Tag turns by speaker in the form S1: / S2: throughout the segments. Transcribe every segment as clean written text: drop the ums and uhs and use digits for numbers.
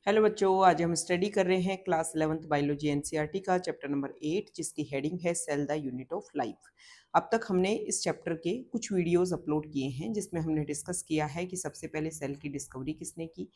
S1: Hello बच्चों, आज हम स्टडी कर रहे हैं क्लास 11th बायोलॉजी एनसीईआरटी का चैप्टर नंबर 8 जिसकी हेडिंग है cell the unit of life. अब तक हमने इस चैप्टर के कुछ वीडियोस अपलोड किए हैं जिसमें हमने डिस्कस किया है कि सबसे पहले सेल की डिस्कवरी किसने की,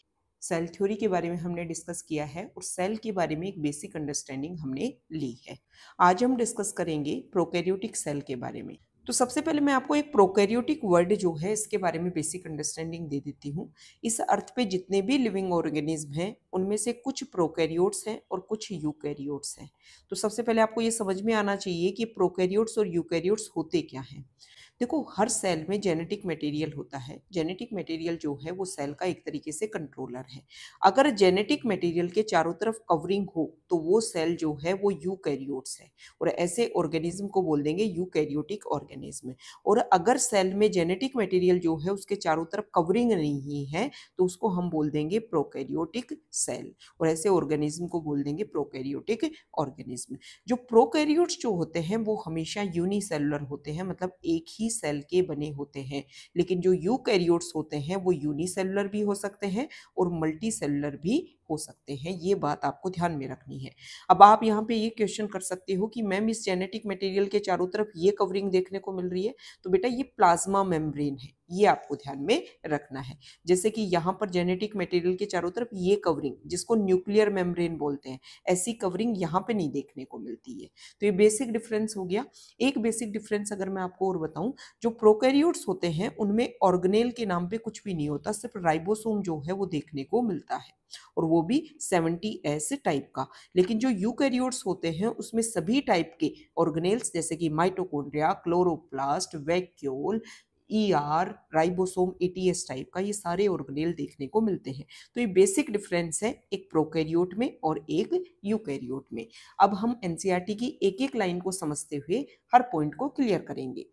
S1: सेल थ्योरी के बारे में हमने डिस्कस किया है और सेल के बारे में एक बेसिक अंडरस्टैंडिंग हमने ली है। आज हम डिस्कस करेंगे प्रोकैरियोटिक सेल के बारे में। तो सबसे पहले मैं आपको एक प्रोकैरियोटिक वर्ड जो है इसके बारे में बेसिक अंडरस्टैंडिंग दे देती हूँ। इस अर्थ पे जितने भी लिविंग ऑर्गेनिज्म हैं उनमें से कुछ प्रोकैरियोट्स हैं और कुछ यूकैरियोट्स हैं। तो सबसे पहले आपको ये समझ में आना चाहिए कि प्रोकैरियोट्स और यूकैरियोट्स होते क्या हैं। देखो, हर सेल में जेनेटिक मटेरियल होता है। जेनेटिक मटेरियल जो है वो सेल का एक तरीके से कंट्रोलर है। अगर जेनेटिक मटेरियल के चारों तरफ कवरिंग हो तो वो सेल जो है वो यूकैरियोट्स है और ऐसे ऑर्गेनिज्म को बोल देंगे यूकैरियोटिक ऑर्गेनिज्म। और अगर सेल में जेनेटिक मटेरियल जो है उसके चारों तरफ कवरिंग नहीं है तो उसको हम बोल देंगे प्रोकैरियोटिक सेल और ऐसे ऑर्गेनिज्म को बोल देंगे प्रोकैरियोटिक ऑर्गेनिज्म। जो प्रोकैरियोट्स जो होते हैं वो हमेशा यूनिसेलुलर होते हैं, मतलब एक ही सेल के बने होते हैं। लेकिन जो यूकैरियोट्स होते हैं वो यूनिसेलुलर भी हो सकते हैं और मल्टी सेलुलर भी हो सकते हैं। ये बात आपको ध्यान में रखनी है। अब आप यहाँ पे ये क्वेश्चन कर सकते हो कि मैम इस जेनेटिक मटेरियल के चारों तरफ ये कवरिंग देखने को मिल रही है, तो बेटा ये प्लाज्मा मेम्ब्रेन है, ये आपको ध्यान में रखना है। जैसे कि यहाँ पर जेनेटिक मटेरियल के चारों तरफ ये कवरिंग जिसको न्यूक्लियर मेम्ब्रेन बोलते हैं, ऐसी कवरिंग यहाँ पे नहीं देखने को मिलती है। तो ये बेसिक डिफरेंस हो गया। एक बेसिक डिफरेंस अगर मैं आपको और बताऊं, जो प्रोकैरियोट्स होते हैं उनमें ऑर्गेनेल के नाम पे कुछ भी नहीं होता, सिर्फ राइबोसोम जो है वो देखने को मिलता है और वो भी 70S टाइप का। लेकिन जो यूकैरियोट्स होते हैं उसमें सभी टाइप के ऑर्गेनेल्स जैसे कि mitochondria, chloroplast, vacuole, ER, ribosome, ATS type का, ये सारे ऑर्गेनेल देखने को मिलते हैं। तो ये बेसिक डिफरेंस है एक प्रोकैरियोट में और एक यूकैरियोट में। अब हम एनसीईआरटी की एक एक लाइन को समझते हुए हर पॉइंट को क्लियर करेंगे।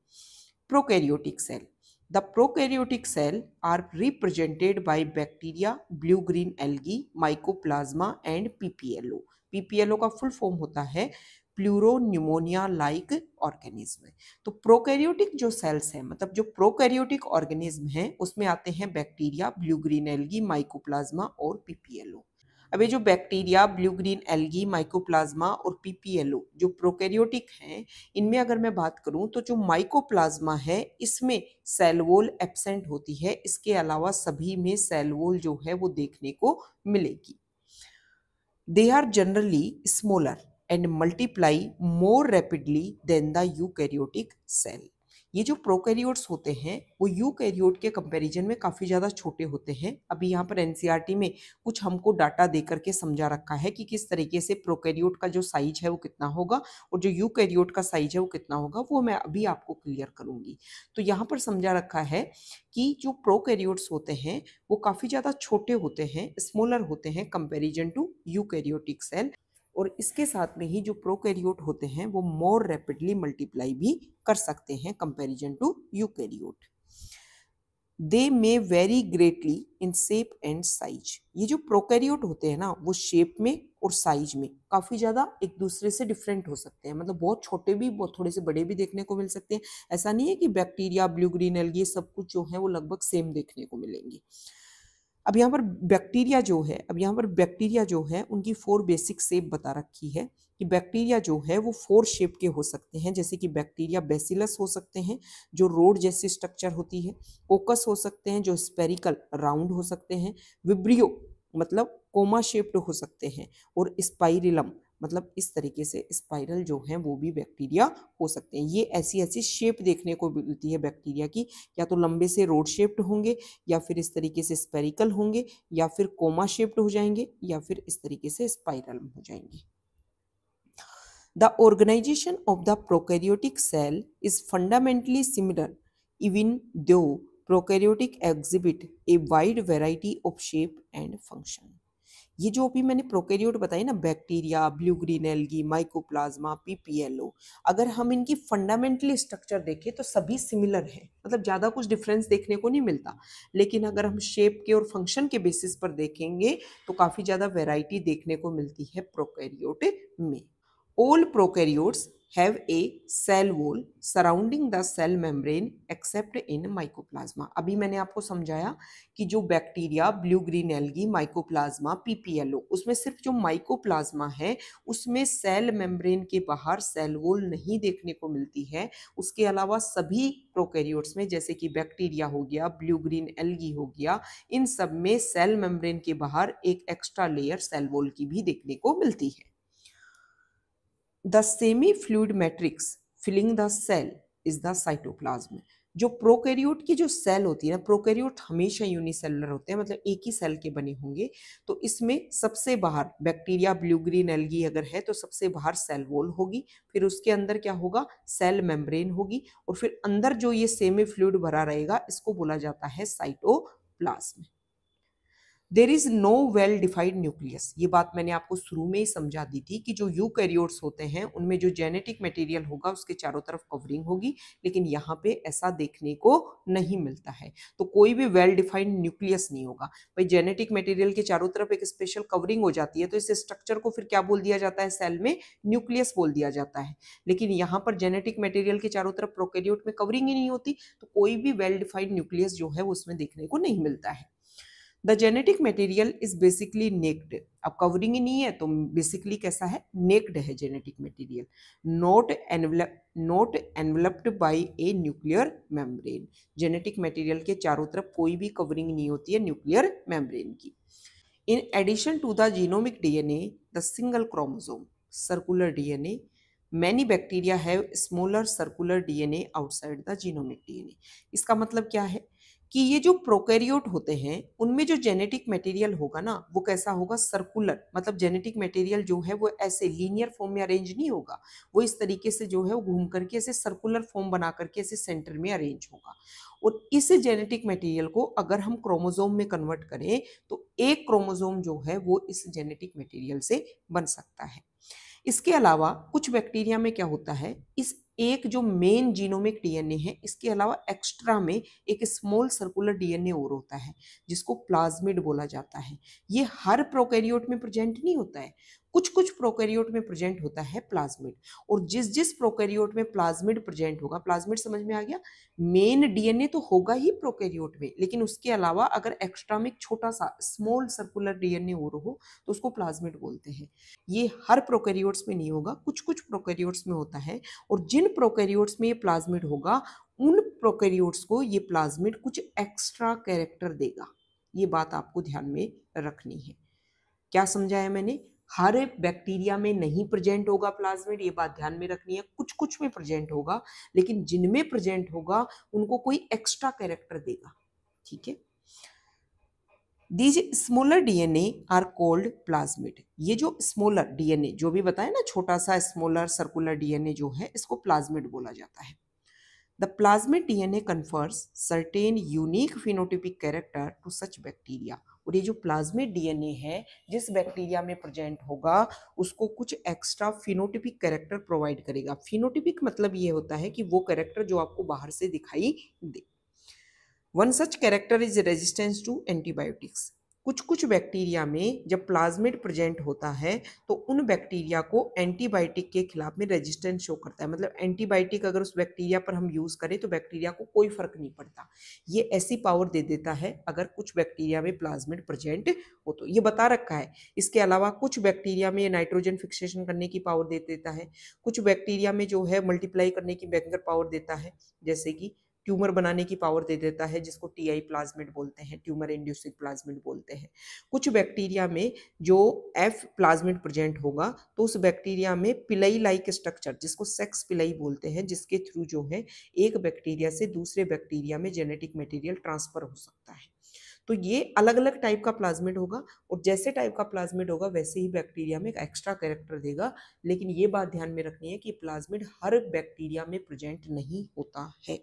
S1: Prokaryotic cell, the prokaryotic cell are represented by bacteria, blue green algae, mycoplasma and PPLO। PPLO का फुल फॉर्म होता है प्लूरोन्यूमोनिया लाइक ऑर्गेनिज्म। तो प्रोकैरियोटिक जो सेल्स हैं, मतलब जो प्रोकैरियोटिक ऑर्गेनिज्म हैं उसमें आते हैं bacteria, blue green algae, mycoplasma और पीपीएलओ। अब ये जो bacteria, blue green algae, mycoplasma और पीपीएलओ जो प्रोकैरियोटिक हैं, इनमें अगर मैं बात करूं तो जो माइकोप्लाज्मा है इसमें सेल वॉल एब्सेंट होती है, इसके अलावा सभी में सेल वॉल जो है वो देखने को मिलेगी। They are generally smaller and multiply more rapidly than the eukaryotic cell. ये जो प्रोकैरियोट्स होते हैं वो यूकैरियोट के कंपैरिजन में काफ़ी ज़्यादा छोटे होते हैं। अभी यहाँ पर एनसीईआरटी में कुछ हमको डाटा दे करके समझा रखा है कि किस तरीके से प्रोकैरियोट का जो साइज है वो कितना होगा और जो यूकैरियोट का साइज है वो कितना होगा, वो मैं अभी आपको क्लियर करूँगी। तो यहाँ पर समझा रखा है कि जो प्रोकैरियोट्स होते हैं वो काफ़ी ज़्यादा छोटे होते हैं, स्मॉलर होते हैं कंपैरिजन टू यूकैरियोटिक सेल। और इसके साथ में ही जो प्रोकैरियोट होते हैं वो मोर रैपिडली मल्टीप्लाई भी कर सकते हैं comparison to eukaryote. They may vary greatly in shape and size. ये जो प्रोकैरियोट होते हैं ना वो शेप में और साइज में काफ़ी ज़्यादा एक दूसरे से डिफरेंट हो सकते हैं, मतलब बहुत छोटे भी, बहुत थोड़े से बड़े भी देखने को मिल सकते हैं। ऐसा नहीं है कि बैक्टीरिया, ब्लू ग्रीन एल्गी सब कुछ जो है वो लगभग सेम देखने को मिलेंगे। अब यहाँ पर बैक्टीरिया जो है उनकी 4 बेसिक शेप बता रखी है कि बैक्टीरिया जो है वो 4 शेप के हो सकते हैं। जैसे कि बैक्टीरिया बेसिलस हो सकते हैं जो रोड जैसी स्ट्रक्चर होती है, कोकस हो सकते हैं जो स्पेरिकल राउंड हो सकते हैं, विब्रियो मतलब कोमा शेप्ड हो सकते हैं और स्पाइरिलम मतलब इस तरीके से स्पाइरल जो है वो भी बैक्टीरिया हो सकते हैं। ये ऐसी ऐसी शेप देखने को मिलती है बैक्टीरिया की, या तो लंबे से रोड शेप्ड होंगे या फिर इस तरीके से स्पेरिकल होंगे या फिर कोमा शेप्ड हो जाएंगे या फिर इस तरीके से स्पाइरल हो जाएंगे। The organization of the prokaryotic cell is fundamentally similar even though prokaryotic exhibit a wide variety of shape and function। ये जो अभी मैंने प्रोकैरियोट बताई ना, bacteria, blue green algae, mycoplasma, PPLO, अगर हम इनकी फंडामेंटली स्ट्रक्चर देखें तो सभी सिमिलर है, मतलब ज़्यादा कुछ डिफरेंस देखने को नहीं मिलता। लेकिन अगर हम शेप के और फंक्शन के बेसिस पर देखेंगे तो काफ़ी ज़्यादा वेराइटी देखने को मिलती है प्रोकैरियोट में। All prokaryotes have a cell wall surrounding the cell membrane except in mycoplasma। अभी मैंने आपको समझाया कि जो bacteria, blue green algae, mycoplasma, PPLO, उसमें सिर्फ जो माइकोप्लाज्मा है उसमें सेल मेम्ब्रेन के बाहर सेल वॉल नहीं देखने को मिलती है। उसके अलावा सभी प्रोकैरियोट्स में, जैसे कि बैक्टीरिया हो गया, ब्लू ग्रीन एल्गी हो गया, इन सब में सेल मेम्ब्रेन के बाहर एक एक्स्ट्रा लेयर सेल वॉल की भी देखने को मिलती है। The semi fluid matrix filling the cell is the cytoplasm. जो प्रोकैरियोट की जो सेल होती है ना, प्रोकैरियोट हमेशा यूनिसेलुलर होते हैं, मतलब एक ही सेल के बने होंगे, तो इसमें सबसे बाहर बैक्टीरिया, ब्लू ग्रीन एल्गी अगर है तो सबसे बाहर सेल वॉल होगी, फिर उसके अंदर क्या होगा, सेल मेम्ब्रेन होगी, और फिर अंदर जो ये सेमी फ्लूइड भरा रहेगा इसको बोला जाता है cytoplasm. There is no well defined nucleus. ये बात मैंने आपको शुरू में ही समझा दी थी कि जो यूकैरियोट्स होते हैं उनमें जो जेनेटिक मटेरियल होगा उसके चारों तरफ कवरिंग होगी, लेकिन यहाँ पे ऐसा देखने को नहीं मिलता है। तो कोई भी वेल डिफाइंड न्यूक्लियस नहीं होगा। भाई जेनेटिक मटेरियल के चारों तरफ एक स्पेशल कवरिंग हो जाती है तो इस स्ट्रक्चर को फिर क्या बोल दिया जाता है, सेल में न्यूक्लियस बोल दिया जाता है। लेकिन यहाँ पर जेनेटिक मटेरियल के चारों तरफ प्रोकैरियोट में कवरिंग ही नहीं होती, तो कोई भी वेल डिफाइंड न्यूक्लियस जो है वो उसमें देखने को नहीं मिलता है। The genetic material is basically naked. अब कवरिंग ही नहीं है तो बेसिकली कैसा है, नेक्ड है genetic material, not enveloped by a nuclear membrane. Genetic material के चारों तरफ कोई भी कवरिंग नहीं होती है न्यूक्लियर मेम्ब्रेन की। In addition to the genomic DNA the single chromosome circular DNA, many bacteria have smaller circular DNA outside the genomic DNA. इसका मतलब क्या है कि ये जो प्रोकैरियोट होते हैं उनमें जो जेनेटिक मटेरियल होगा ना वो कैसा होगा, सर्कुलर, मतलब जेनेटिक मटेरियल जो है वो ऐसे लीनियर फॉर्म में अरेंज नहीं होगा, वो इस तरीके से जो है वो घूम करके ऐसे सर्कुलर फॉर्म बना करके ऐसे सेंटर में अरेंज होगा। और इस जेनेटिक मटेरियल को अगर हम क्रोमोसोम में कन्वर्ट करें तो एक क्रोमोसोम जो है वो इस जेनेटिक मटेरियल से बन सकता है। इसके अलावा कुछ बैक्टीरिया में क्या होता है, इस एक जो मेन जीनोमिक डीएनए है इसके अलावा एक्स्ट्रा में एक स्मॉल सर्कुलर डीएनए और होता है जिसको प्लाज्मिड बोला जाता है। ये हर प्रोकैरियोट में प्रेजेंट नहीं होता है, कुछ कुछ प्रोकैरियोट में प्रेजेंट होता है प्लाज्मिड। और जिस जिस प्रोकैरियोट में प्लाज्मिड प्रेजेंट होगा, प्लाज्मिड समझ में आ गया, मेन डीएनए तो होगा ही प्रोकैरियोट में, लेकिन उसके अलावा अगर एक्स्ट्रा में छोटा सा स्मॉल सर्कुलर डीएनए और हो तो उसको प्लाज्मिड बोलते हैं। ये हर प्रोकैरियोट्स में नहीं होगा, कुछ कुछ प्रोकैरियोट्स में होता है, और जिन प्रोकैरियोट्स में ये प्लाज्मिड होगा उन प्रोकैरियोट्स को ये प्लाज्मिड कुछ एक्स्ट्रा कैरेक्टर देगा। ये बात आपको ध्यान में रखनी है। क्या समझाया मैंने, हर बैक्टीरिया में नहीं प्रेजेंट होगा प्लाज्मिड, ये बात ध्यान में रखनी है, कुछ कुछ में प्रेजेंट होगा, लेकिन जिनमें प्रेजेंट होगा उनको कोई एक्स्ट्रा कैरेक्टर देगा। ठीक है, these smaller DNA are called plasmid. ये जो स्मॉलर डीएनए जो भी बताया ना, छोटा सा स्मॉलर सर्कुलर डीएनए जो है इसको प्लाज्मिड बोला जाता है। The plasmid DNA confers certain unique phenotypic character to such bacteria. और ये जो प्लाज्मिड डीएनए है जिस बैक्टीरिया में प्रेजेंट होगा उसको कुछ एक्स्ट्रा फिनोटिपिक कैरेक्टर प्रोवाइड करेगा। फिनोटिपिक मतलब ये होता है कि वो कैरेक्टर जो आपको बाहर से दिखाई दे। One such character is resistance to antibiotics. कुछ कुछ बैक्टीरिया में जब प्लाज्मिड प्रेजेंट होता है तो उन बैक्टीरिया को एंटीबायोटिक के खिलाफ में रेजिस्टेंस शो करता है। मतलब एंटीबायोटिक अगर उस बैक्टीरिया पर हम यूज करें तो बैक्टीरिया को कोई फर्क नहीं पड़ता। ये ऐसी पावर दे देता है अगर कुछ बैक्टीरिया में प्लाज्मिड प्रेजेंट हो तो, ये बता रखा है। इसके अलावा कुछ बैक्टीरिया में नाइट्रोजन फिक्सेशन करने की पावर दे देता है, कुछ बैक्टीरिया में जो है मल्टीप्लाई करने की बैंकर पावर देता है, जैसे कि ट्यूमर बनाने की पावर दे देता है जिसको टीआई प्लाज्मिड बोलते हैं, ट्यूमर इंड्यूसिंग प्लाज्मिड बोलते हैं। कुछ बैक्टीरिया में जो एफ प्लाज्मिड प्रेजेंट होगा तो उस बैक्टीरिया में पिलाई लाइक स्ट्रक्चर जिसको सेक्स पिलाई बोलते हैं, जिसके थ्रू जो है एक बैक्टीरिया से दूसरे बैक्टीरिया में जेनेटिक मटेरियल ट्रांसफर हो सकता है। तो ये अलग अलग टाइप का प्लाज्मिड होगा, और जैसे टाइप का प्लाज्मिड होगा वैसे ही बैक्टीरिया में एक एक्स्ट्रा कैरेक्टर देगा। लेकिन ये बात ध्यान में रखनी है कि प्लाज्मिड हर बैक्टीरिया में प्रेजेंट नहीं होता है।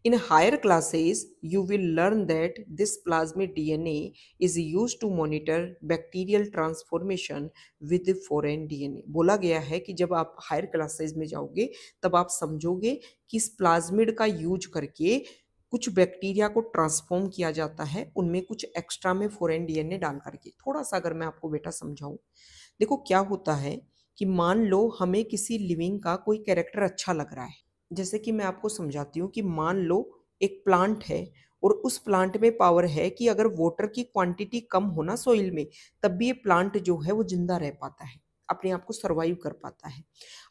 S1: In higher classes, you will learn that this plasmid DNA is used to monitor bacterial transformation with foreign DNA। बोला गया है कि जब आप हायर क्लासेस में जाओगे तब आप समझोगे कि इस प्लाज्मिड का यूज करके कुछ बैक्टीरिया को ट्रांसफॉर्म किया जाता है, उनमें कुछ एक्स्ट्रा में फॉरेन डीएनए डाल करके। थोड़ा सा अगर मैं आपको बेटा समझाऊं, देखो क्या होता है कि मान लो हमें किसी लिविंग का कोई कैरेक्टर अच्छा लग रहा है। जैसे कि मैं आपको समझाती हूँ कि मान लो एक प्लांट है और उस प्लांट में पावर है कि अगर वाटर की क्वांटिटी कम हो ना सॉइल में, तब भी ये प्लांट जो है वो जिंदा रह पाता है, अपने आप को सरवाइव कर पाता है।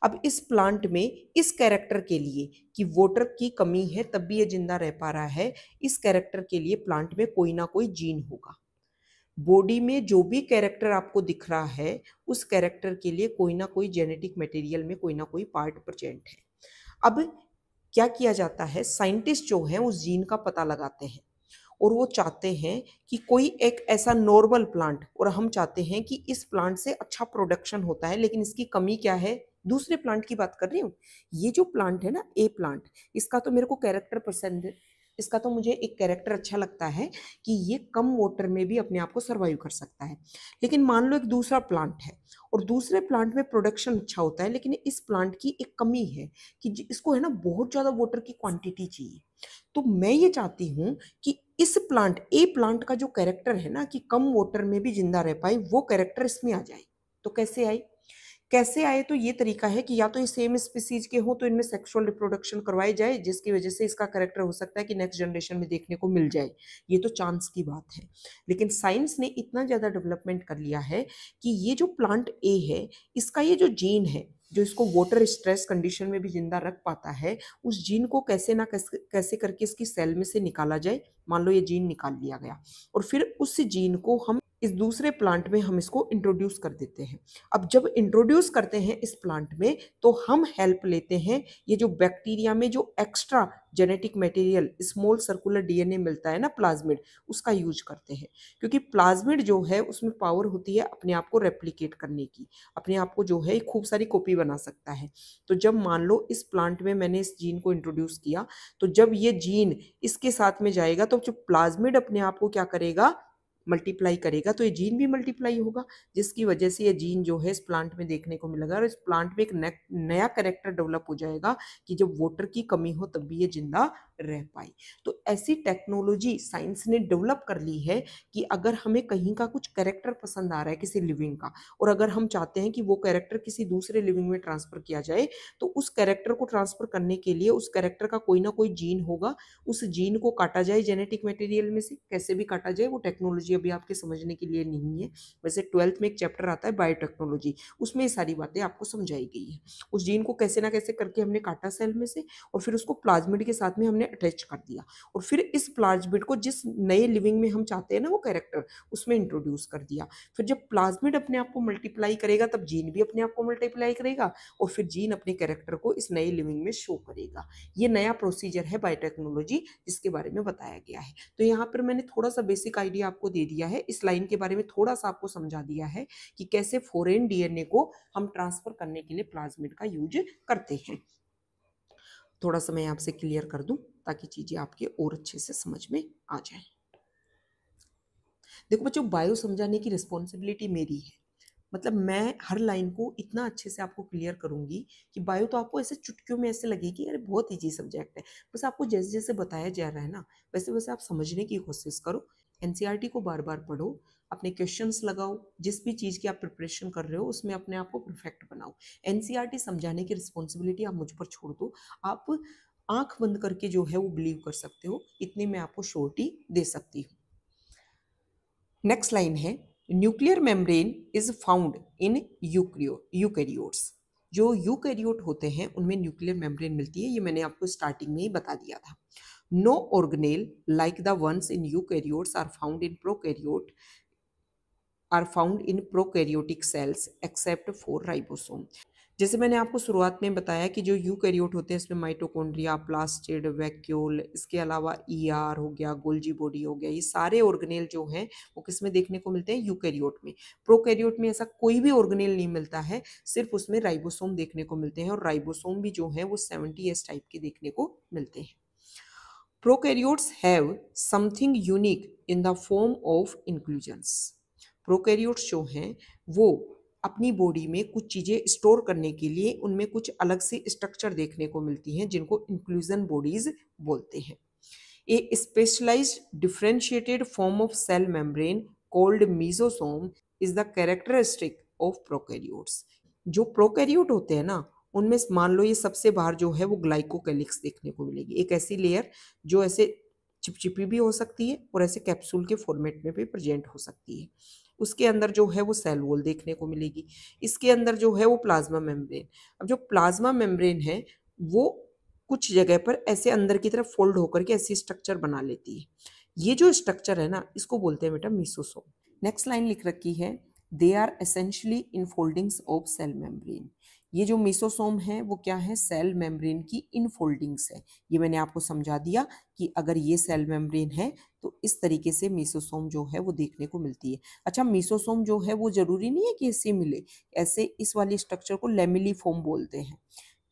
S1: अब इस प्लांट में इस कैरेक्टर के लिए कि वाटर की कमी है तब भी ये जिंदा रह पा रहा है, इस कैरेक्टर के लिए प्लांट में कोई ना कोई जीन होगा। बॉडी में जो भी कैरेक्टर आपको दिख रहा है उस कैरेक्टर के लिए कोई ना कोई जेनेटिक मटेरियल में कोई ना कोई पार्ट प्रेजेंट है। अब क्या किया जाता है, साइंटिस्ट जो हैं उस जीन का पता लगाते हैं और वो चाहते हैं कि कोई एक ऐसा नॉर्मल प्लांट, और हम चाहते हैं कि इस प्लांट से अच्छा प्रोडक्शन होता है लेकिन इसकी कमी क्या है, दूसरे प्लांट की बात कर रही हूँ। ये जो प्लांट है ना, ए प्लांट, इसका तो मेरे को कैरेक्टर पसंद है, इसका तो मुझे एक कैरेक्टर अच्छा लगता है कि ये कम वाटर में भी अपने आप को सर्वाइव कर सकता है। लेकिन मान लो एक दूसरा प्लांट है और दूसरे प्लांट में प्रोडक्शन अच्छा होता है, लेकिन इस प्लांट की एक कमी है कि इसको है ना बहुत ज्यादा वाटर की क्वांटिटी चाहिए। तो मैं ये चाहती हूँ कि इस प्लांट, ए प्लांट का जो कैरेक्टर है ना कि कम वाटर में भी जिंदा रह पाए, वो कैरेक्टर इसमें आ जाए। तो कैसे आई, कैसे आए, तो ये तरीका है कि या तो ये सेम स्पीसीज के हो तो इनमें सेक्सुअल रिप्रोडक्शन करवाई जाए, जिसकी वजह से इसका कैरेक्टर हो सकता है कि नेक्स्ट जनरेशन में देखने को मिल जाए। ये तो चांस की बात है, लेकिन साइंस ने इतना ज्यादा डेवलपमेंट कर लिया है कि ये जो प्लांट ए है, इसका ये जो जीन है जो इसको वाटर स्ट्रेस कंडीशन में भी जिंदा रख पाता है, उस जीन को कैसे ना कैसे करके इसकी सेल में से निकाला जाए। मान लो ये जीन निकाल लिया गया और फिर उस जीन को हम इस दूसरे प्लांट में हम इसको इंट्रोड्यूस कर देते हैं। अब जब इंट्रोड्यूस करते हैं इस प्लांट में तो हम हेल्प लेते हैं ये जो बैक्टीरिया में जो extra genetic material small circular DNA मिलता है ना प्लाज्मिड, उसका यूज करते हैं। क्योंकि प्लाज्मिड जो है उसमें पावर होती है अपने आप को रेप्लिकेट करने की, अपने आप को जो है खूब सारी कॉपी बना सकता है। तो जब मान लो इस प्लांट में मैंने इस जीन को इंट्रोड्यूस किया, तो जब ये जीन इसके साथ में जाएगा तो जो प्लाज्मिड अपने आप को क्या करेगा, मल्टीप्लाई करेगा, तो ये जीन भी मल्टीप्लाई होगा, जिसकी वजह से ये जीन जो है इस प्लांट में देखने को मिलेगा और इस प्लांट में एक नया कैरेक्टर डेवलप हो जाएगा कि जब वाटर की कमी हो तब भी ये जिंदा रह पाए। तो ऐसी टेक्नोलॉजी साइंस ने डेवलप कर ली है कि अगर हमें कहीं का कुछ कैरेक्टर पसंद आ रहा है किसी लिविंग का, और अगर हम चाहते हैं कि वो कैरेक्टर किसी दूसरे लिविंग में ट्रांसफर किया जाए, तो उस कैरेक्टर को ट्रांसफर करने के लिए उस कैरेक्टर का कोई ना कोई जीन होगा, उस जीन को काटा जाए जेनेटिक मटेरियल में से, कैसे भी काटा जाए वो टेक्नोलॉजी अभी आपके समझने के लिए नहीं है। वैसे 12th में एक चैप्टर आता है बायोटेक्नोलॉजी, उसमें ये सारी बातें आपको समझाई गई है। उस जीन को कैसे ना कैसे करके हमने काटा सेल में से और फिर उसको प्लाज्मिड के साथ में हमने अटैच कर दिया, और फिर इस प्लाज्मिड को जिस नए लिविंग में हम चाहते हैं ना वो कैरेक्टर, उसमें इंट्रोड्यूस कर दिया। फिर जब प्लाज्मिड अपने आप को मल्टीप्लाई करेगा तब जीन भी अपने आप को मल्टीप्लाई करेगा और फिर जीन अपने कैरेक्टर को इस नए लिविंग में शो करेगा। ये नया प्रोसीजर है बायोटेक्नोलॉजी जिसके बारे में बताया गया है। तो यहाँ पर मैंने थोड़ा सा बेसिक आइडिया आपको दे दिया है, इस लाइन के बारे में थोड़ा सा आपको समझा दिया है कि कैसे फॉरेन डीएनए को हम ट्रांसफर करने के लिए प्लाज्मिड का यूज करते हैं। थोड़ा सा मैं आपसे क्लियर कर दूं ताकि चीजें आपके और अच्छे से समझ में आ जाए। देखो बच्चों, बायो समझाने की रिस्पॉन्सिबिलिटी मेरी है, मतलब मैं हर लाइन को इतना अच्छे से आपको क्लियर करूंगी कि बायो तो आपको ऐसे चुटकियों में ऐसे लगेगी अरे बहुत इजी सब्जेक्ट है, बस आपको जैसे जैसे बताया जा रहा है ना वैसे वैसे आप समझने की कोशिश करो। एनसीईआरटी को बार बार पढ़ो, अपने क्वेश्चंस लगाओ, जिस भी चीज़ की आप प्रिपरेशन कर रहे हो उसमें अपने आप को परफेक्ट बनाओ। एनसीईआरटी समझाने की रिस्पॉन्सिबिलिटी आप मुझ पर छोड़ दो, आप आंख बंद करके जो है वो बिलीव कर सकते हो, इतनी मैं आपको श्योरिटी दे सकती हूँ। नेक्स्ट लाइन है, nuclear membrane is found in eukaryotes. जो यूकैरियोट होते हैं उनमें न्यूक्लियर मेम्ब्रेन मिलती है, ये मैंने आपको स्टार्टिंग में ही बता दिया था। No organelle like the ones in eukaryotes are found in prokaryotic cells except for ribosome. जैसे मैंने आपको शुरुआत में बताया कि जो यूकैरियोट होते हैं इसमें माइटोकॉन्ड्रिया, प्लास्टिड, वैक्यूल, इसके अलावा ईआर हो गया, गोल्जी बॉडी हो गया, ये सारे ऑर्गेनेल जो हैं वो किस में देखने को मिलते हैं, यूकैरियोट में। प्रोकैरियोट में ऐसा कोई भी ऑर्गेनेल नहीं मिलता है, सिर्फ उसमें राइबोसोम देखने को मिलते हैं, और राइबोसोम भी जो है वो 70S टाइप के देखने को मिलते हैं। Prokaryotes have something unique in the form of inclusions. Prokaryotes जो हैं वो अपनी बॉडी में कुछ चीज़ें स्टोर करने के लिए उनमें कुछ अलग सी स्ट्रक्चर देखने को मिलती हैं जिनको इंक्लूजन बॉडीज बोलते हैं। A specialised differentiated form of cell membrane called mesosome is the characteristic of prokaryotes. जो प्रोकैरियोट होते हैं ना, उनमें मान लो ये सबसे बाहर जो है वो ग्लाइकोकैलिक्स देखने को मिलेगी, एक ऐसी लेयर जो ऐसे चिपचिपी भी हो सकती है और ऐसे कैप्सूल के फॉर्मेट में भी प्रेजेंट हो सकती है। उसके अंदर जो है वो सेल वॉल देखने को मिलेगी, इसके अंदर जो है वो प्लाज्मा मेम्ब्रेन। अब जो प्लाज्मा मेम्ब्रेन है वो कुछ जगह पर ऐसे अंदर की तरफ फोल्ड होकर के ऐसी स्ट्रक्चर बना लेती है। ये जो स्ट्रक्चर है ना, इसको बोलते हैं बेटा मीसोसोम। नेक्स्ट लाइन लिख रखी है, they are essentially infoldings of cell membrane. ये जो मीसोसोम है वो क्या है, सेल मेम्ब्रेन की इनफोल्डिंग्स है। ये मैंने आपको समझा दिया कि अगर ये सेल मेम्ब्रेन है तो इस तरीके से मीसोसोम जो है वो देखने को मिलती है। अच्छा, मीसोसोम जो है वो जरूरी नहीं है कि ऐसे मिले, ऐसे इस वाली स्ट्रक्चर को लेमिलीफॉर्म बोलते हैं।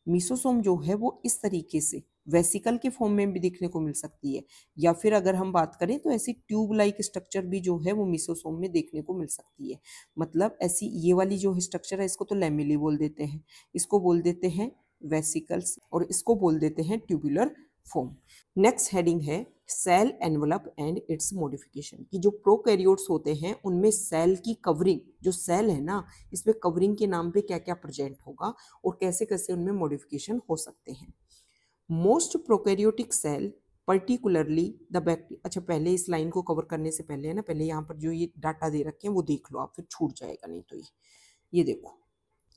S1: मीसोसोम जो है वो इस तरीके से वेसिकल के फॉर्म में भी देखने को मिल सकती है, या फिर अगर हम बात करें तो ऐसी ट्यूब लाइक स्ट्रक्चर भी जो है वो मीसोसोम में देखने को मिल सकती है। मतलब ऐसी ये वाली जो स्ट्रक्चर है इसको तो लैमेली बोल देते हैं, इसको बोल देते हैं वेसिकल्स, और इसको बोल देते हैं ट्यूबुलर फॉर्म। नेक्स्ट हेडिंग है cell envelope and its modification, कि जो प्रोकैरियोट्स होते हैं उनमें सेल की कवरिंग, जो सेल है ना, इसमें कवरिंग के नाम पे क्या क्या प्रेजेंट होगा और कैसे कैसे उनमें मॉडिफिकेशन हो सकते हैं। Most prokaryotic cell particularly the bacteria. अच्छा, पहले इस लाइन को कवर करने से पहले है ना, पहले यहाँ पर जो ये डाटा दे रखे हैं वो देख लो आप, फिर छूट जाएगा नहीं तो। ये देखो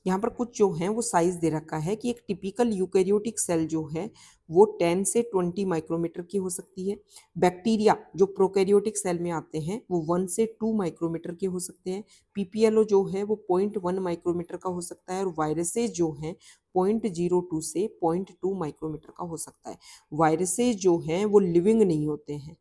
S1: यहाँ पर कुछ जो है वो साइज दे रखा है कि एक टिपिकल यूकैरियोटिक सेल जो है वो 10 से 20 माइक्रोमीटर की हो सकती है। बैक्टीरिया जो प्रोकैरियोटिक सेल में आते हैं वो 1 से 2 माइक्रोमीटर के हो सकते हैं। पीपीएलओ जो है वो 0.1 माइक्रोमीटर का हो सकता है, और वायरसेज जो है 0.02 से 0.2 माइक्रोमीटर का हो सकता है। वायरसेज जो हैं वो लिविंग नहीं होते हैं,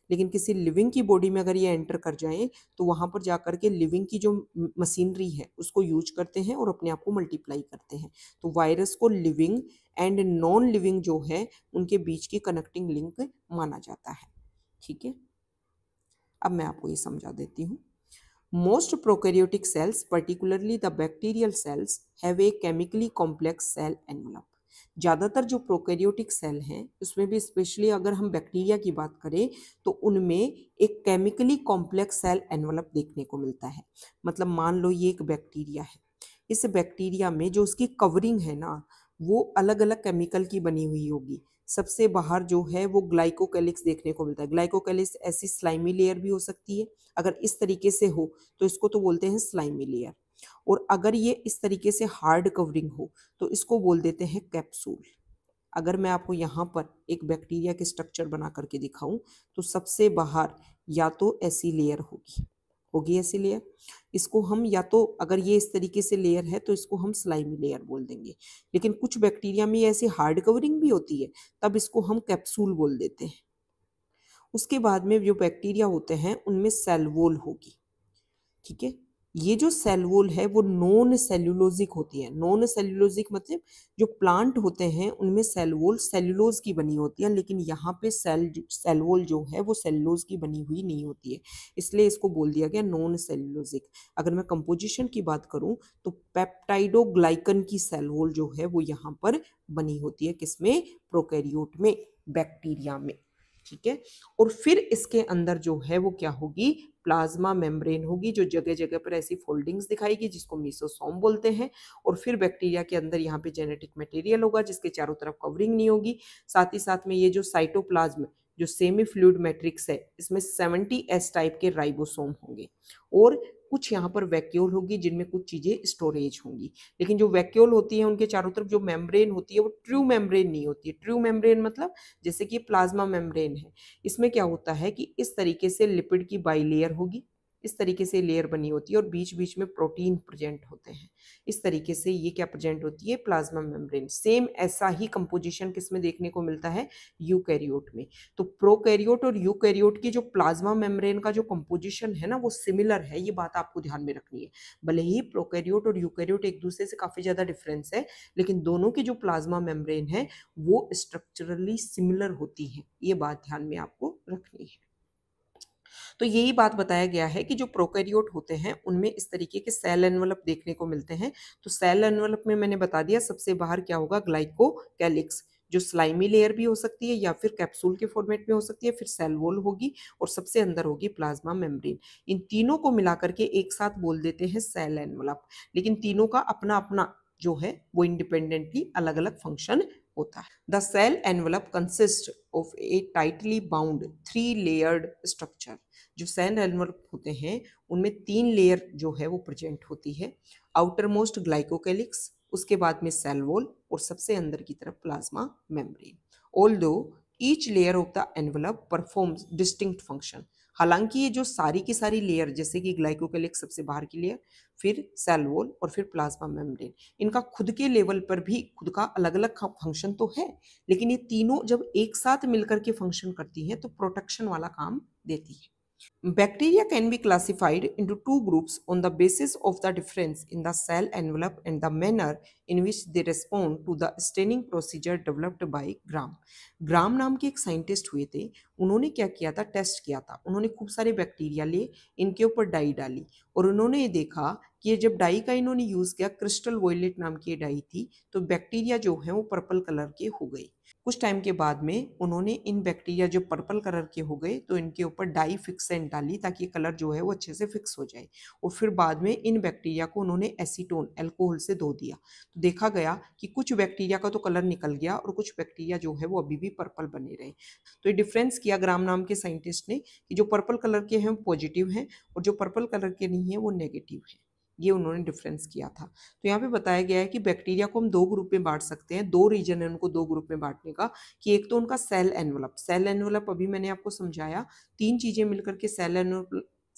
S1: लेकिन किसी लिविंग की बॉडी में अगर ये एंटर कर जाए तो वहां पर जाकर के लिविंग की जो मशीनरी है उसको यूज करते हैं और अपने आप को मल्टीप्लाई करते हैं। तो वायरस को लिविंग एंड नॉन लिविंग जो है उनके बीच की कनेक्टिंग लिंक माना जाता है। ठीक है, अब मैं आपको ये समझा देती हूँ। Most prokaryotic cells particularly the bacterial cells have a chemically complex cell envelope. ज़्यादातर जो प्रोकैरियोटिक सेल हैं उसमें भी स्पेशली अगर हम बैक्टीरिया की बात करें तो उनमें एक केमिकली कॉम्प्लेक्स सेल एनवलप देखने को मिलता है। मतलब मान लो ये एक बैक्टीरिया है, इस बैक्टीरिया में जो उसकी कवरिंग है ना वो अलग अलग केमिकल की बनी हुई होगी। सबसे बाहर जो है वो ग्लाइकोकैलिक्स देखने को मिलता है। ग्लाइकोकैलिक्स ऐसी स्लाइमी लेयर भी हो सकती है, अगर इस तरीके से हो तो इसको तो बोलते हैं स्लाइमी लेयर, और अगर ये इस तरीके से हार्ड कवरिंग हो तो इसको बोल देते हैं कैप्सूल। अगर मैं आपको यहाँ पर एक बैक्टीरिया के स्ट्रक्चर बना करके दिखाऊं तो सबसे बाहर या तो ऐसी लेयर होगी ऐसी लेयर, इसको हम या तो अगर ये इस तरीके से लेयर है तो इसको हम स्लाइमी लेयर बोल देंगे। लेकिन कुछ बैक्टीरिया में ऐसी हार्ड कवरिंग भी होती है, तब इसको हम कैप्सूल बोल देते हैं। उसके बाद में जो बैक्टीरिया होते हैं उनमें सेल वॉल होगी। ठीक है, ये जो सेल वॉल है वो नॉन सेल्यूलोजिक होती है। नॉन सेल्यूलोजिक मतलब जो प्लांट होते हैं उनमें सेल वॉल सेल्यूलोज की बनी होती है, लेकिन यहाँ पे सेल वॉल जो है वो सेल्यूलोज की बनी हुई नहीं होती है, इसलिए इसको बोल दिया गया नॉन सेल्यूलोजिक। अगर मैं कंपोजिशन की बात करूं तो पेप्टाइडोग्लाइकन की सेल वॉल जो है वो यहाँ पर बनी होती है, किसमें, प्रोकैरियोट में, बैक्टीरिया में। ठीक है, और फिर इसके अंदर जो है वो क्या होगी, प्लाज्मा मेम्ब्रेन होगी, जो जगह जगह पर ऐसी फोल्डिंग्स दिखाएगी जिसको मीसोसोम बोलते हैं। और फिर बैक्टीरिया के अंदर यहाँ पे जेनेटिक मटेरियल होगा जिसके चारों तरफ कवरिंग नहीं होगी। साथ ही साथ में ये जो साइटोप्लाज्म जो सेमी फ्लूइड मैट्रिक्स है इसमें 70S टाइप के राइबोसोम होंगे, और कुछ यहाँ पर वैक्यूल होगी जिनमें कुछ चीजें स्टोरेज होंगी। लेकिन जो वैक्यूल होती है उनके चारों तरफ जो मेम्ब्रेन होती है वो ट्रू मेम्ब्रेन नहीं होती है। ट्रू मेम्ब्रेन मतलब जैसे कि प्लाज्मा मेम्ब्रेन है, इसमें क्या होता है कि इस तरीके से लिपिड की बाइलेयर होगी, इस तरीके से लेयर बनी होती है और बीच बीच में प्रोटीन प्रेजेंट होते हैं। इस तरीके से ये क्या प्रेजेंट होती है, प्लाज्मा मेम्ब्रेन। सेम ऐसा ही कंपोजिशन किसमें देखने को मिलता है, यूकैरियोट में। तो प्रोकैरियोट और यूकैरियोट की जो प्लाज्मा मेम्ब्रेन का जो कंपोजिशन है ना वो सिमिलर है, ये बात आपको ध्यान में रखनी है। भले ही प्रोकैरियोट और यूकैरियोट एक दूसरे से काफी ज्यादा डिफरेंस है, लेकिन दोनों की जो प्लाज्मा मेम्ब्रेन है वो स्ट्रक्चरली सिमिलर होती है, ये बात ध्यान में आपको रखनी है। तो यही बात बताया गया है कि जो प्रोकैरियोट होते हैं उनमें इस तरीके के सेल एनवलप देखने को मिलते हैं। तो सेल एनवलप में मैंने बता दिया सबसे बाहर क्या होगा, ग्लाइकोकैलिक्स, जो स्लाइमी लेयर भी हो सकती है या फिर कैप्सूल के फॉर्मेट में हो सकती है, फिर सेल वॉल होगी और सबसे अंदर होगी प्लाज्मा मेम्ब्रेन। इन तीनों को मिलाकर के एक साथ बोल देते हैं सेल एनवलप, लेकिन तीनों का अपना अपना जो है वो इंडिपेंडेंटली अलग अलग फंक्शन होता है। The cell envelope consist of a tightly bound 3 layered structure. जो सेल एनवलप होते हैं उनमें 3 लेयर जो है वो प्रेजेंट होती है। आउटर मोस्ट ग्लाइकोकेलिक्स, उसके बाद में सेल वॉल और सबसे अंदर की तरफ plasma membrane. Although each layer of the envelope performs distinct function. हालांकि ये जो सारी की सारी लेयर, जैसे कि ग्लाइकोकेलिक्स सबसे बाहर की लेयर, फिर सेल वॉल और फिर प्लाज्मा मेम्ब्रेन, इनका खुद के लेवल पर भी खुद का अलग अलग फंक्शन तो है, लेकिन ये तीनों जब एक साथ मिलकर के फंक्शन करती हैं तो प्रोटेक्शन वाला काम देती है। Bacteria can be classified into 2 groups on the basis of the difference in the cell envelope and the manner in which they respond to the staining procedure developed by Gram. ग्राम नाम के एक scientist हुए थे, उन्होंने क्या किया था, test किया था। उन्होंने खूब सारे बैक्टीरिया लिए, इनके ऊपर डाई डाली और उन्होंने ये देखा कि जब डाई का इन्होंने यूज़ किया, क्रिस्टल वॉयलेट नाम की डाई थी, तो बैक्टीरिया जो है वो पर्पल कलर के हो गए। कुछ टाइम के बाद में उन्होंने इन बैक्टीरिया जो पर्पल कलर के हो गए तो इनके ऊपर डाई फिक्सेंट डाली ताकि कलर जो है वो अच्छे से फिक्स हो जाए, और फिर बाद में इन बैक्टीरिया को उन्होंने एसीटोन अल्कोहल से धो दिया। तो देखा गया कि कुछ बैक्टीरिया का तो कलर निकल गया और कुछ बैक्टीरिया जो है वो अभी भी पर्पल बने रहे। तो ये डिफरेंस किया ग्राम नाम के साइंटिस्ट ने कि जो पर्पल कलर के हैं वो पॉजिटिव हैं और जो पर्पल कलर के नहीं है वो नेगेटिव है। ये उन्होंने डिफरेंस किया था। तो यहाँ पे बताया गया है कि बैक्टीरिया को हम 2 ग्रुप में बांट सकते हैं। 2 रीजन है उनको 2 ग्रुप में बांटने का, कि एक तो उनका सेल एनवलप। सेल एनवलप अभी मैंने आपको समझाया, 3 चीजें मिलकर के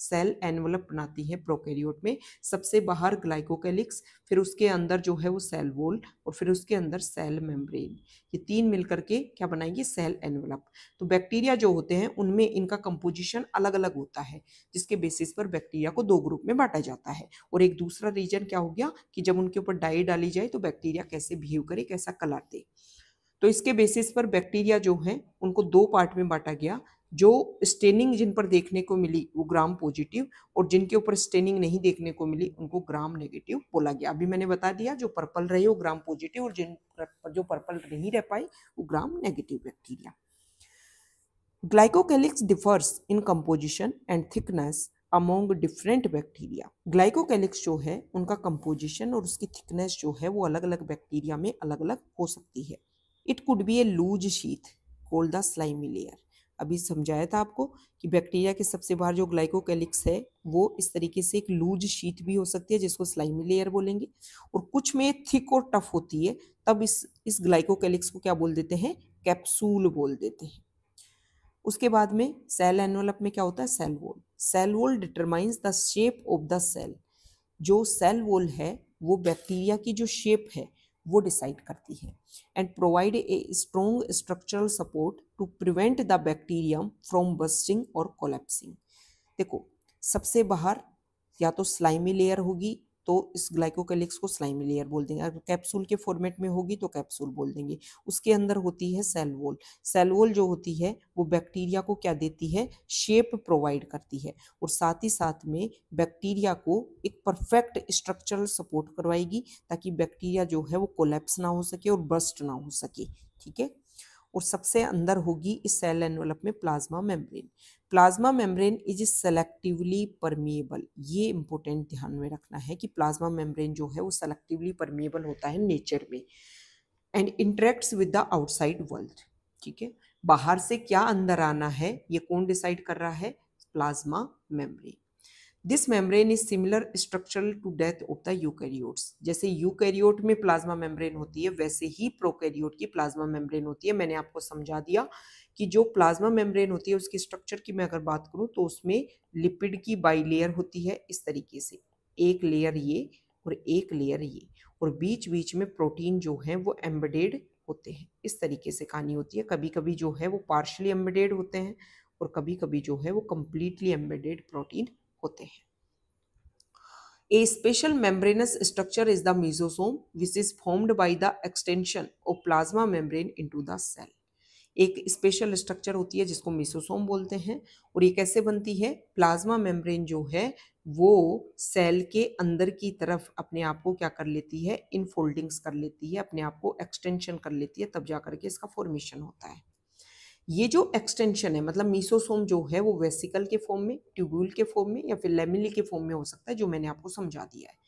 S1: सेल एनवलप बनाती है प्रोकैरियोट में। सबसे बाहर ग्लाइकोकेलिक्स, फिर उसके अंदर जो है वो सेल वॉल और फिर उसके अंदर सेल मेम्ब्रेन। ये 3 मिलकर के क्या बनाएंगे, सेल एनवलप। तो बैक्टीरिया जो होते हैं उनमें इनका कंपोजिशन अलग अलग होता है, जिसके बेसिस पर बैक्टीरिया को 2 ग्रुप में बांटा जाता है। और एक दूसरा रीजन क्या हो गया कि जब उनके ऊपर डाई डाली जाए तो बैक्टीरिया कैसे बिहेव करे, कैसा कलर दे। तो इसके बेसिस पर बैक्टीरिया जो हैं उनको 2 पार्ट में बांटा गया। जो स्टेनिंग जिन पर देखने को मिली वो ग्राम पॉजिटिव, और जिनके ऊपर स्टेनिंग नहीं देखने को मिली उनको ग्राम नेगेटिव बोला गया। अभी मैंने बता दिया, जो पर्पल रहे वो ग्राम पॉजिटिव और जिन पर जो पर्पल नहीं रह पाई वो gram negative bacteria. Glycocalyx differs in composition and thickness among different bacteria. Glycocalyx जो है उनका कंपोजिशन और उसकी थिकनेस जो है वो अलग अलग बैक्टीरिया में अलग अलग हो सकती है। It could be a loose sheath called the slimy layer. अभी समझाया था आपको कि बैक्टीरिया के सबसे बाहर जो ग्लाइकोकेलिक्स है वो इस तरीके से एक लूज शीट भी हो सकती है जिसको स्लाइमी लेयर बोलेंगे, और कुछ में थिक और टफ होती है, तब इस ग्लाइकोकेलिक्स को क्या बोल देते हैं, कैप्सूल बोल देते हैं। उसके बाद में सेल एनवलप में क्या होता है, cell wall. Cell wall determines the shape of the cell. जो सेल वॉल है वो बैक्टीरिया की जो शेप है वो डिसाइड करती है, and provide a strong structural support to prevent the bacterium from bursting और कोलैप्सिंग। देखो, सबसे बाहर या तो स्लाइमी लेयर होगी तो इस ग्लाइकोकेलिक्स को स्लाइमी लेयर बोल देंगे, अगर कैप्सूल के फॉर्मेट में होगी तो कैप्सूल बोल देंगे। उसके अंदर होती है सेल वॉल। सेल वॉल जो होती है वो बैक्टीरिया को क्या देती है, शेप प्रोवाइड करती है, और साथ ही साथ में बैक्टीरिया को एक परफेक्ट स्ट्रक्चरल सपोर्ट करवाएगी ताकि बैक्टीरिया जो है वो कोलैप्स ना हो सके और बस्ट ना हो सके। ठीक है। और सबसे अंदर होगी इस सेल एनवलप में plasma membrane. Plasma membrane is selectively permeable. ये इंपॉर्टेंट ध्यान में रखना है कि प्लाज्मा मेम्ब्रेन जो है वो सेलेक्टिवली परमिएबल होता है नेचर में, and interacts with the outside world. ठीक है, बाहर से क्या अंदर आना है ये कौन डिसाइड कर रहा है, plasma membrane. This membrane is similar structural to that of the eukaryotes. जैसे यूकैरियोट में प्लाज्मा मेम्ब्रेन होती है वैसे ही प्रोकैरियोट की प्लाज्मा मेम्ब्रेन होती है। मैंने आपको समझा दिया कि जो प्लाज्मा मेम्ब्रेन होती है उसकी स्ट्रक्चर की मैं अगर बात करूं तो उसमें लिपिड की बाइलेयर होती है इस तरीके से, एक लेयर ये और एक लेयर ये, और बीच बीच में प्रोटीन जो है वो एम्बेडेड होते हैं। इस तरीके से कहानी होती है। कभी कभी जो है वो पार्शली एम्बेडेड होते हैं और कभी कभी जो है वो कंप्लीटली एम्बेडेड प्रोटीन होते हैं। A special membranous structure is the mesosome, which is formed by the extension of plasma membrane into the cell. एक स्पेशल स्ट्रक्चर होती है जिसको मेसोसोम बोलते हैं, और ये कैसे बनती है, प्लाज्मा मेम्ब्रेन जो है वो सेल के अंदर की तरफ अपने आप को क्या कर लेती है, इनफोल्डिंग्स कर लेती है, अपने आप को एक्सटेंशन कर लेती है, तब जा करके इसका फॉर्मेशन होता है। ये जो एक्सटेंशन है, मतलब मीसोसोम जो है वो वेसिकल के फॉर्म में, ट्यूब्यूल के फॉर्म में या फिर लेमिली के फॉर्म में हो सकता है, जो मैंने आपको समझा दिया है।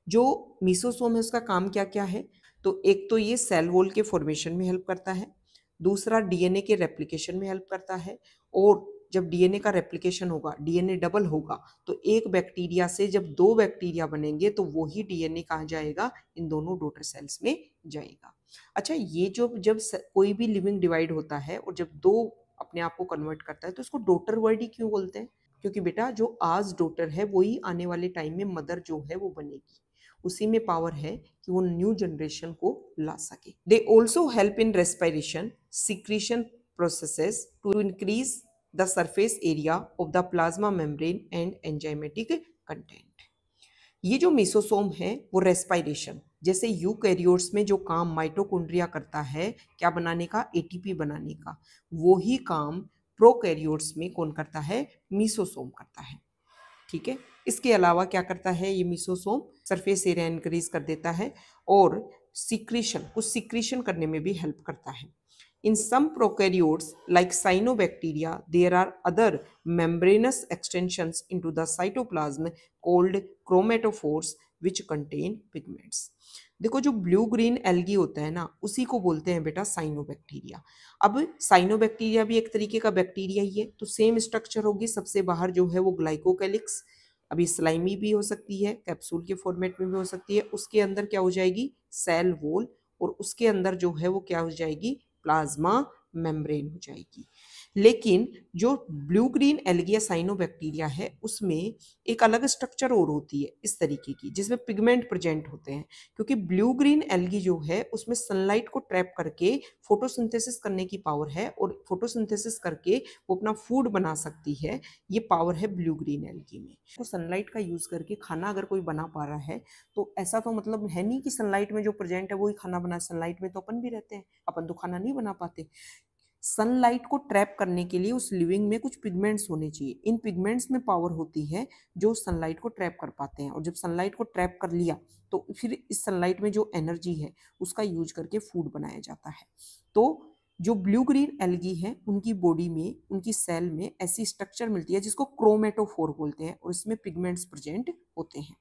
S1: जो मीसोसोम है उसका काम क्या क्या है, तो एक तो ये सेल वॉल के फॉर्मेशन में हेल्प करता है, दूसरा डीएनए के रेप्लिकेशन में हेल्प करता है, और जब डीएनए का रेप्लिकेशन होगा, डीएनए डबल होगा, तो एक बैक्टीरिया से जब दो बैक्टीरिया बनेंगे तो वही डीएनए कहाँ जाएगा, इन दोनों डॉटर सेल्स में जाएगा। अच्छा, ये जो जब कोई भी लिविंग डिवाइड होता है और जब दो अपने आप को कन्वर्ट करता है तो इसको डॉटर वर्ड ही क्यों बोलते हैं, क्योंकि बेटा जो आज डॉटर है वही आने वाले टाइम में मदर जो है वो बनेगी, उसी में पावर है कि वो न्यू जनरेशन को ला सके। They also help in respiration, secretion processes to increase the surface area of the plasma membrane and enzymatic content. ये जो मेसोसोम है वो रेस्पिरेशन, जैसे यूकैरियोट्स में जो काम माइटोकॉन्ड्रिया करता है क्या बनाने का, एटीपी बनाने का, वो ही काम प्रोकैरियोट्स में कौन करता है, मेसोसोम करता है। ठीक है, इसके अलावा क्या करता है ये मेसोसोम, सरफेस एरिया इंक्रीज कर देता है और सिक्रीशन, कुछ सिक्रीशन करने में भी हेल्प करता है। In some prokaryotes like cyanobacteria, there are other membranous extensions into the cytoplasm called chromatophores which contain pigments. देखो जो ब्लू ग्रीन एल्गी होता है ना, उसी को बोलते हैं बेटा साइनोबैक्टीरिया। अब साइनोबैक्टीरिया भी एक तरीके का बैक्टीरिया ही है, तो सेम स्ट्रक्चर होगी, सबसे बाहर जो है वो ग्लाइकोकैलिक्स, अभी स्लाइमी भी हो सकती है, कैप्सूल के फॉर्मेट में भी हो सकती है, उसके अंदर क्या हो जाएगी, सेल वॉल, और उसके अंदर जो है वो क्या हो जाएगी, प्लाज्मा मेम्ब्रेन हो जाएगी। लेकिन जो ब्लू ग्रीन एल्गी या साइनोबैक्टीरिया है उसमें एक अलग स्ट्रक्चर और होती है इस तरीके की, जिसमें पिगमेंट प्रेजेंट होते हैं, क्योंकि ब्लू ग्रीन एल्गी जो है उसमें सनलाइट को ट्रैप करके फोटोसिंथेसिस करने की पावर है, और फोटोसिंथेसिस करके वो अपना फूड बना सकती है, ये पावर है ब्लू ग्रीन एल्गी में। तो सनलाइट का यूज करके खाना अगर कोई बना पा रहा है तो ऐसा तो मतलब है नहीं कि सनलाइट में जो प्रेजेंट है वही खाना बना, सनलाइट में तो अपन भी रहते हैं, अपन तो खाना नहीं बना पाते। सनलाइट को ट्रैप करने के लिए उस लिविंग में कुछ पिगमेंट्स होने चाहिए, इन पिगमेंट्स में पावर होती है जो सनलाइट को ट्रैप कर पाते हैं, और जब सनलाइट को ट्रैप कर लिया तो फिर इस सनलाइट में जो एनर्जी है उसका यूज करके फूड बनाया जाता है। तो जो ब्लू ग्रीन एल्गी है उनकी बॉडी में, उनकी सेल में ऐसी स्ट्रक्चर मिलती है जिसको क्रोमेटोफोर बोलते हैं, और इसमें पिगमेंट्स प्रेजेंट होते हैं।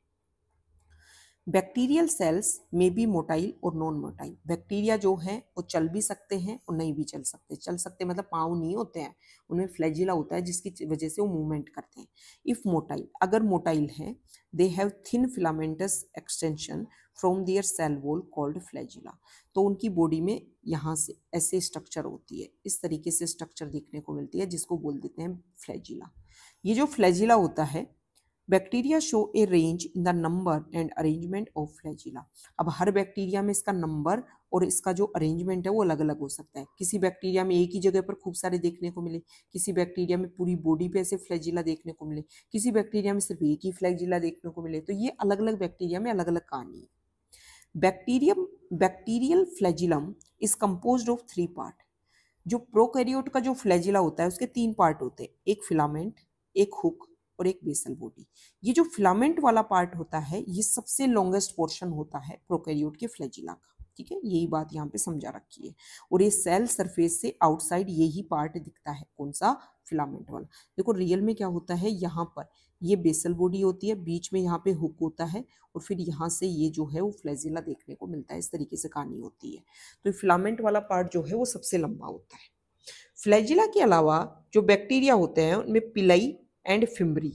S1: बैक्टीरियल सेल्स में बी मोटाइल और नॉन मोटाइल, बैक्टीरिया जो है वो चल भी सकते हैं और नहीं भी चल सकते, चल सकते मतलब पाँव नहीं होते हैं, उनमें फ्लैजिला होता है जिसकी वजह से वो मूवमेंट करते हैं। इफ मोटाइल, अगर मोटाइल है, they have thin filamentous extension from their cell wall called flagella, तो उनकी बॉडी में यहाँ से ऐसे स्ट्रक्चर होती है, इस तरीके से स्ट्रक्चर देखने को मिलती है जिसको बोल देते हैं फ्लैजिला। ये जो फ्लैजिला होता है, bacteria show A range in the number and arrangement of flagella. अब हर बैक्टीरिया में इसका नंबर और इसका जो अरेंजमेंट है वो अलग अलग हो सकता है, किसी बैक्टीरिया में एक ही जगह पर खूब सारे देखने को मिले, किसी बैक्टीरिया में पूरी बॉडी पे ऐसे फ्लैजिला देखने को मिले, किसी बैक्टीरिया में सिर्फ एक ही फ्लैजिला देखने को मिले, तो ये अलग अलग बैक्टीरिया में अलग अलग कहानी है। Bacterial flagellum is composed of 3 part. जो प्रोकैरियोट का जो फ्लैजिला होता है उसके 3 पार्ट होते हैं, एक फिलामेंट, एक हुक और एक बेसल बॉडी। ये जो फिलामेंट वाला पार्ट होता है ये सबसे लॉन्गेस्ट पोर्शन होता है प्रोकैरियोट के फ्लैजिला का, ठीक है, यही बात यहाँ पे समझा रखी है। और ये सेल सरफेस से आउटसाइड यही पार्ट दिखता है, कौन सा, फिलामेंट वाला। देखो रियल में क्या होता है, यहाँ पर ये बेसल बॉडी होती है, बीच में यहाँ पे हुक होता है, और फिर यहाँ से ये जो है वो फ्लैजिला देखने को मिलता है, इस तरीके से कहानी होती है। तो फिलामेंट वाला पार्ट जो है वो सबसे लंबा होता है। फ्लैजिला के अलावा जो बैक्टीरिया होते हैं उनमें पिलाई and fimbri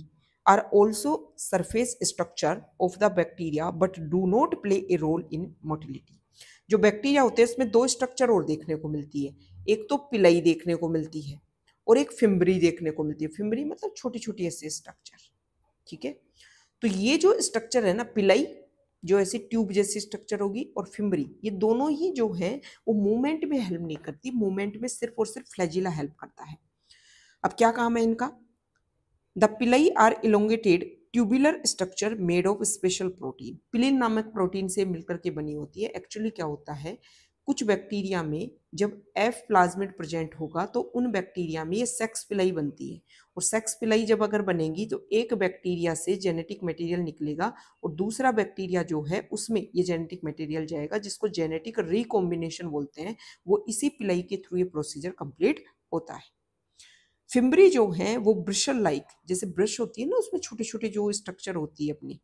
S1: are also surface structure of the bacteria but do not play a role in motility। जो बैक्टीरिया होते हैं इसमें 2 स्ट्रक्चर और देखने को मिलती है, एक तो पिलाई देखने को मिलती है और एक फिम्बरी देखने को मिलती है। फिम्बरी मतलब छोटी छोटी ऐसे स्ट्रक्चर, ठीक है। तो ये जो स्ट्रक्चर है ना, पिलाई जो ऐसी ट्यूब जैसी स्ट्रक्चर होगी और फिम्बरी, ये दोनों ही जो है वो मूवमेंट में हेल्प नहीं करती, मूवमेंट में सिर्फ और सिर्फ फ्लैजिला हेल्प करता है। अब क्या काम है इनका, the pili are elongated tubular structure made of special protein. Pilin नामक प्रोटीन से मिलकर के बनी होती है। एक्चुअली क्या होता है, कुछ बैक्टीरिया में जब एफ प्लाज्मिड प्रेजेंट होगा तो उन बैक्टीरिया में ये सेक्स पिलाई बनती है, और सेक्स पिलाई जब अगर बनेगी तो एक बैक्टीरिया से जेनेटिक मटेरियल निकलेगा और दूसरा बैक्टीरिया जो है उसमें ये जेनेटिक मटेरियल जाएगा, जिसको जेनेटिक रिकॉम्बिनेशन बोलते हैं। वो इसी पिलाई के थ्रू ये प्रोसीजर कंप्लीट होता है। फिम्बरी जो है वो ब्रशल लाइक, जैसे ब्रश होती है ना उसमें छोटे छोटे जो स्ट्रक्चर होती है अपनी,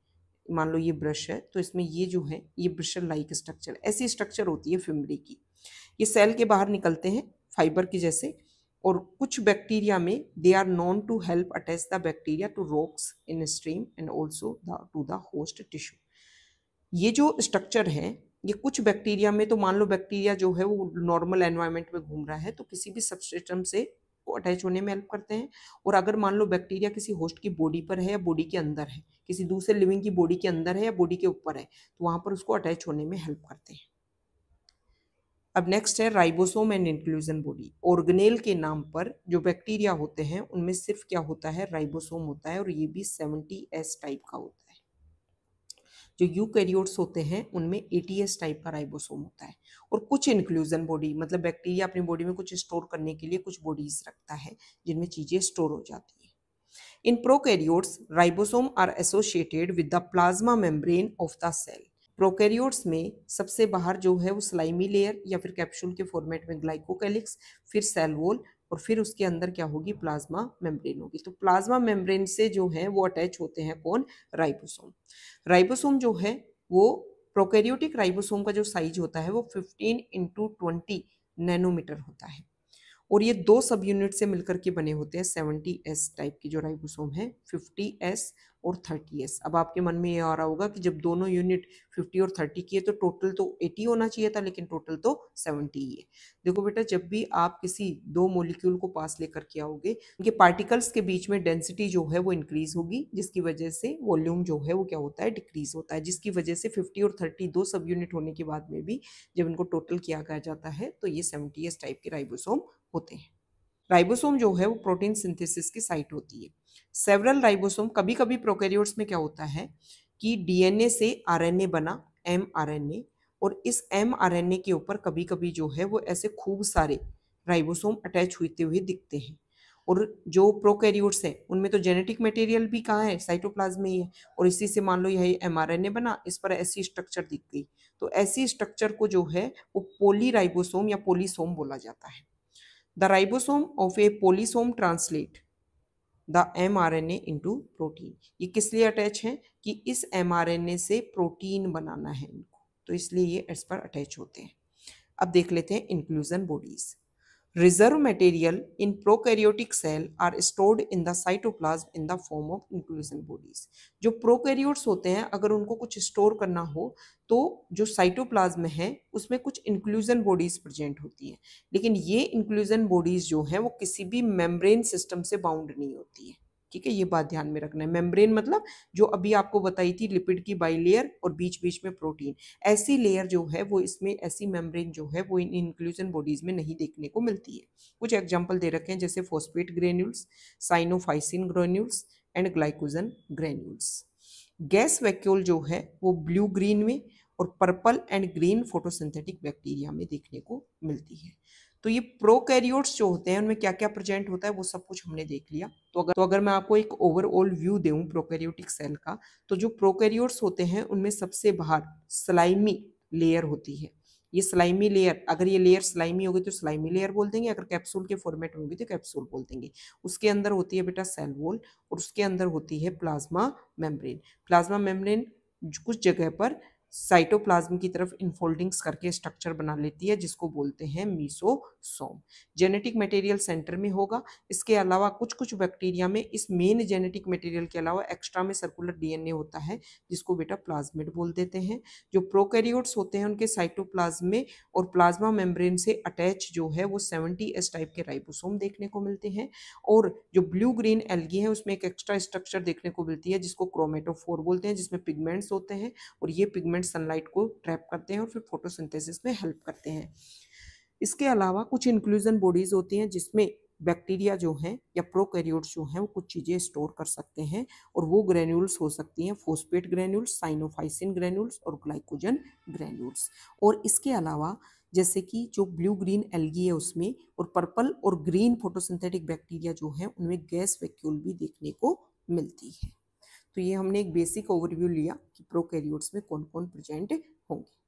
S1: मान लो ये ब्रश है तो इसमें ये जो है ये ब्रशल लाइक स्ट्रक्चर, ऐसी स्ट्रक्चर होती है फिम्बरी की। ये सेल के बाहर निकलते हैं फाइबर की जैसे, और कुछ बैक्टीरिया में they are known to help attach the bacteria to rocks in stream and also to the host tissue. ये जो स्ट्रक्चर है ये कुछ बैक्टीरिया में, तो मान लो बैक्टीरिया जो है वो नॉर्मल एनवायरनमेंट में घूम रहा है तो किसी भी सबसिस्टम से वो अटैच होने में हेल्प करते हैं। और अगर मान लो बैक्टीरिया किसी होस्ट की बॉडी पर है या बॉडी के अंदर है, किसी दूसरे लिविंग की बॉडी के अंदर है या बॉडी के ऊपर है, तो वहां पर उसको अटैच होने में हेल्प करते हैं। अब नेक्स्ट है ribosome and inclusion body. Organelle के नाम पर जो बैक्टीरिया होते हैं उनमें सिर्फ क्या होता है, राइबोसोम होता है, और ये भी 70S टाइप का होता है। जो यूकैरियोट्स होते हैं उनमें 80S टाइप का राइबोसोम होता है। और कुछ इंक्लूजन बॉडी, मतलब बैक्टीरिया अपनी बॉडी में कुछ स्टोर करने के लिए कुछ बॉडीज रखता है जिनमें चीजें स्टोर हो जाती है। In prokaryotes ribosome are associated with the plasma membrane of the cell. Prokaryotes में सबसे बाहर जो है वो स्लाइमी लेयर या फिर कैप्सूल के फॉर्मेट में ग्लाइकोकैलिक्स, फिर सेल वॉल, और फिर उसके अंदर क्या होगी, प्लाज्मा मेम्ब्रेन होगी। तो प्लाज्मा मेम्ब्रेन से जो है वो अटैच होते हैं कौन, राइबोसोम। राइबोसोम जो है वो प्रोकैरियोटिक राइबोसोम का जो साइज होता है वो 15x20 नैनोमीटर होता है, और ये दो सब यूनिट से मिलकर के बने होते हैं। 70S टाइप की जो राइबोसोम है, 50S और 30S। अब आपके मन में ये आ रहा होगा कि जब दोनों यूनिट 50 और 30 की है तो टोटल तो 80 होना चाहिए था, लेकिन टोटल तो 70 ही है। देखो बेटा, जब भी आप किसी दो मोलिक्यूल को पास लेकर के आओगे, उनके पार्टिकल्स के बीच में डेंसिटी जो है वो इंक्रीज होगी, जिसकी वजह से वॉल्यूम जो है वो क्या होता है, डिक्रीज होता है, जिसकी वजह से 50 और 30 दो सब यूनिट होने के बाद में भी जब इनको टोटल किया जाता है तो ये 70S टाइप के राइबोसोम होते हैं। राइबोसोम जो है वो प्रोटीन सिंथेसिस की साइट होती है। सेवरल राइबोसोम, कभी कभी प्रोकैरियोट्स में क्या होता है कि डीएनए से आरएनए बना, mRNA, और इस mRNA के ऊपर कभी कभी जो है वो ऐसे खूब सारे राइबोसोम अटैच होते हुए दिखते हैं। और जो प्रोकैरियोट्स हैं उनमें तो जेनेटिक मटेरियल भी कहाँ है, साइटोप्लाज्म में ही है, और इसी से मान लो यही mRNA बना, इस पर ऐसी स्ट्रक्चर दिख गई, तो ऐसी स्ट्रक्चर को जो है वो पोलीराइबोसोम या पोलीसोम बोला जाता है। The ribosome of a polysome translate the mRNA into protein। ये किस लिए अटैच है कि इस mRNA से प्रोटीन बनाना है इनको, तो इसलिए ये इस पर अटैच होते हैं। अब देख लेते हैं inclusion bodies. Reserve material in prokaryotic cell are stored in the cytoplasm in the form of inclusion bodies। जो प्रोकैरियोट्स होते हैं अगर उनको कुछ स्टोर करना हो तो जो साइटोप्लाज्म है उसमें कुछ इंक्लूजन बॉडीज प्रेजेंट होती हैं, लेकिन ये इंक्लूजन बॉडीज जो है वो किसी भी मेम्ब्रेन सिस्टम से बाउंड नहीं होती है। ठीक है, ये बात ध्यान में रखना है। मेम्ब्रेन मतलब जो अभी आपको बताई थी, लिपिड की बाइलेयर और बीच बीच में प्रोटीन, ऐसी लेयर जो है वो इसमें, ऐसी मेम्ब्रेन जो है वो इन इंक्लूजन बॉडीज में नहीं देखने को मिलती है। कुछ एग्जांपल दे रखे हैं जैसे phosphate granules, cyanophycin granules and glycogen granules. Gas vacuole जो है वो ब्लू ग्रीन में और purple and green photosynthetic bacteria में देखने को मिलती है। तो ये प्रोकैरियोट्स जो होते हैं उनमें क्या क्या प्रेजेंट होता है वो सब कुछ हमने देख लिया। तो अगर मैं आपको एक ओवरऑल व्यू दूं प्रोकैरियोटिक सेल का, तो जो प्रोकैरियोट्स होते हैं उनमें सबसे बाहर स्लाइमी लेयर होती है। ये स्लाइमी लेयर, अगर ये लेयर स्लाइमी होगी तो स्लाइमी लेयर बोल देंगे, अगर कैप्सूल के फॉर्मेट में होगी तो कैप्सूल बोल देंगे। उसके अंदर होती है बेटा सेल वॉल, और उसके अंदर होती है प्लाज्मा मेम्ब्रेन। प्लाज्मा मेम्ब्रेन कुछ जगह पर साइटोप्लाज्म की तरफ इनफोल्डिंग्स करके स्ट्रक्चर बना लेती है जिसको बोलते हैं मीसोसोम। जेनेटिक मटेरियल सेंटर में होगा। इसके अलावा कुछ कुछ बैक्टीरिया में इस मेन जेनेटिक मटेरियल के अलावा एक्स्ट्रा में सर्कुलर डीएनए होता है जिसको बेटा प्लाज्मिड बोल देते हैं। जो प्रोकैरियोट्स होते हैं उनके साइटोप्लाज्म में और प्लाज्मा मेम्ब्रेन से अटैच जो है वो 70S टाइप के राइबोसोम देखने को मिलते हैं। और जो ब्लू ग्रीन एल्गी है उसमें एक एक्स्ट्रा स्ट्रक्चर देखने को मिलती है जिसको क्रोमेटोफोर बोलते हैं, जिसमें पिगमेंट्स होते हैं, और ये पिगमेंट सनलाइट को ट्रैप करते हैं और फिर फोटोसिंथेसिस में हेल्प करते हैं। इसके अलावा कुछ इंक्लूजन बॉडीज होती हैं जिसमें बैक्टीरिया जो हैं या प्रोकैरियोट्स जो हैं वो कुछ चीज़ें स्टोर कर सकते हैं, और वो ग्रेन्यूल्स हो सकती हैं फॉस्फेट ग्रेन्यूल्स, साइनोफाइसिन ग्रेन्यूल्स और ग्लाइकोजन ग्रेन्यूल्स। और इसके अलावा जैसे कि जो ब्लू ग्रीन एल्गी है उसमें, और पर्पल और ग्रीन फोटोसिंथेटिक बैक्टीरिया जो हैं उनमें गैस वैक्यूल भी देखने को मिलती है। तो ये हमने एक बेसिक ओवरव्यू लिया कि प्रोकैरियोट्स में कौन कौन प्रेजेंट होंगे।